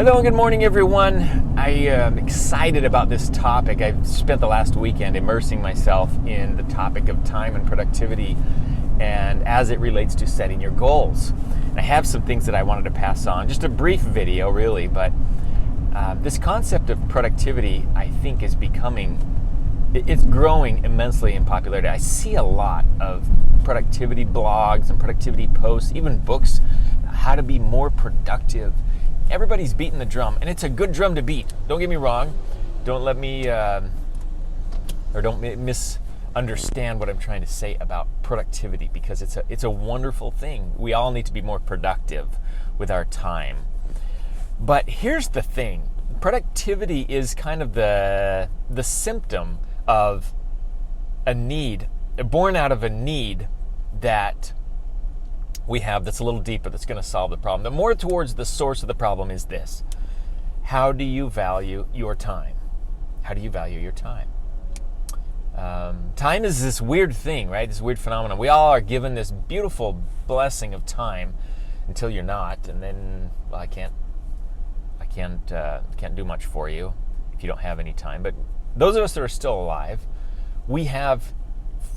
Hello and good morning, everyone. I am excited about this topic. I've spent the last weekend immersing myself in the topic of time and productivity and as it relates to setting your goals. And I have some things that I wanted to pass on. Just a brief video, really, but this concept of productivity, I think, is it's growing immensely in popularity. I see a lot of productivity blogs and productivity posts, even books, how to be more productive. Everybody's beating the drum, and it's a good drum to beat. Don't get me wrong. Don't let me, don't misunderstand what I'm trying to say about productivity, because it's a wonderful thing. We all need to be more productive with our time. But here's the thing. Productivity is kind of the symptom of a need, born out of a need that we have that's a little deeper, that's going to solve the problem. The more towards the source of the problem is this: how do you value your time? How do you value your time? Time is this weird thing, right? This weird phenomenon. We all are given this beautiful blessing of time until you're not, and then, well, I can't do much for you if you don't have any time. But those of us that are still alive, we have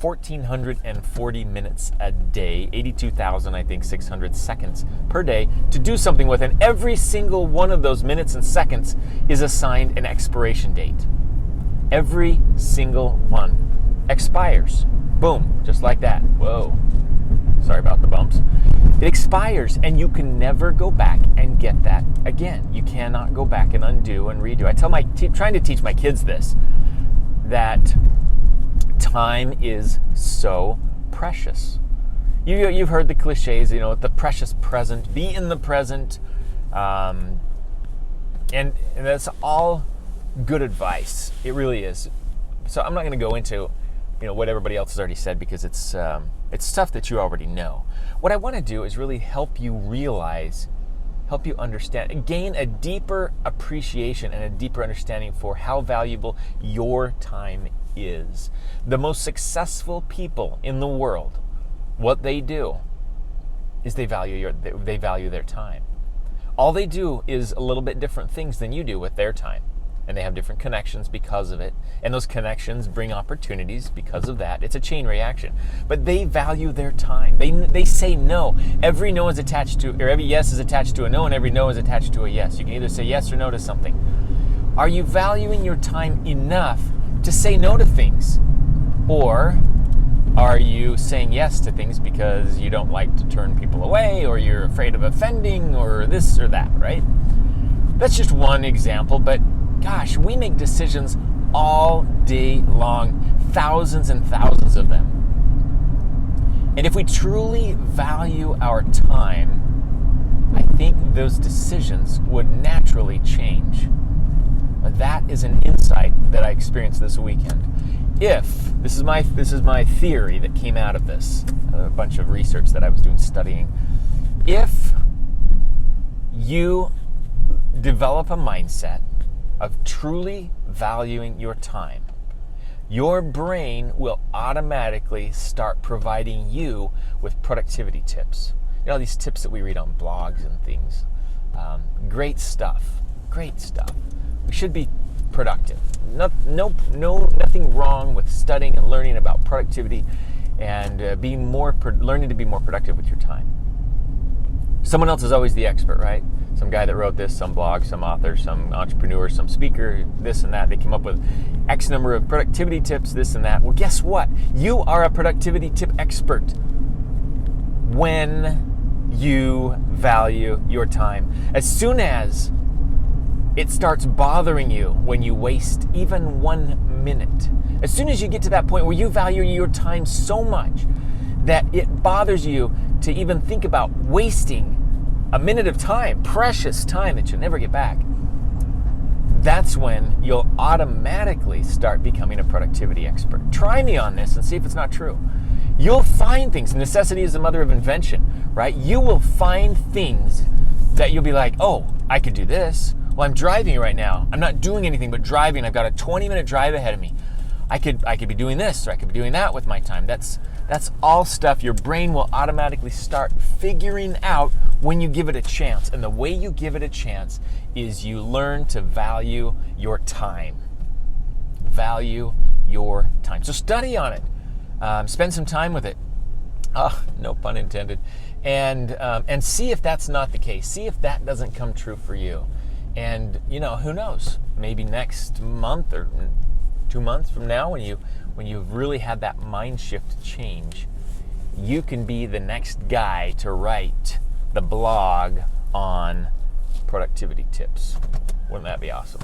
1,440 minutes a day, 82,600 seconds per day to do something with, and every single one of those minutes and seconds is assigned an expiration date. Every single one expires. Boom, just like that. Whoa, sorry about the bumps. It expires, and you can never go back and get that again. You cannot go back and undo and redo. I tell trying to teach my kids this, that time is so precious. You've heard the cliches, the precious present, be in the present, and that's all good advice. It really is. So I'm not going to go into what everybody else has already said, because it's stuff that you already know. What I want to do is really help you realize, help you understand, gain a deeper appreciation and a deeper understanding for how valuable your time is. The most successful people in the world, what they do is they value their time. All they do is a little bit different things than you do with their time. And they have different connections because of it. And those connections bring opportunities because of that. It's a chain reaction. But they value their time. They say no. Every no is attached to, or every yes is attached to a no, and every no is attached to a yes. You can either say yes or no to something. Are you valuing your time enough to say no to things? Or are you saying yes to things because you don't like to turn people away, or you're afraid of offending, or this or that, right? That's just one example, but gosh, we make decisions all day long, thousands and thousands of them. And if we truly value our time, I think those decisions would naturally change. But that is an insight that I experienced this weekend. This is my theory that came out of this, a bunch of research that I was studying. If you develop a mindset of truly valuing your time, your brain will automatically start providing you with productivity tips. These tips that we read on blogs and things. Great stuff. We should be productive. Nothing wrong with studying and learning about productivity and learning to be more productive with your time. Someone else is always the expert, right? Some guy that wrote this, some blog, some author, some entrepreneur, some speaker, this and that. They came up with X number of productivity tips, this and that. Well, guess what? You are a productivity tip expert when you value your time. As soon as it starts bothering you when you waste even 1 minute, as soon as you get to that point where you value your time so much that it bothers you to even think about wasting a minute of time, precious time that you'll never get back, that's when you'll automatically start becoming a productivity expert. Try me on this and see if it's not true. You'll find things. Necessity is the mother of invention, right? You will find things that you'll be like, oh, I could do this. Well, I'm driving right now. I'm not doing anything but driving. I've got a 20-minute drive ahead of me. I could be doing this, or I could be doing that with my time. That's all stuff your brain will automatically start figuring out when you give it a chance. And the way you give it a chance is you learn to value your time. Value your time. So study on it. Spend some time with it. No pun intended. And see if that's not the case. See if that doesn't come true for you. And who knows? Maybe next month or 2 months from now, when you've really had that mind shift change, you can be the next guy to write the blog on productivity tips. Wouldn't that be awesome?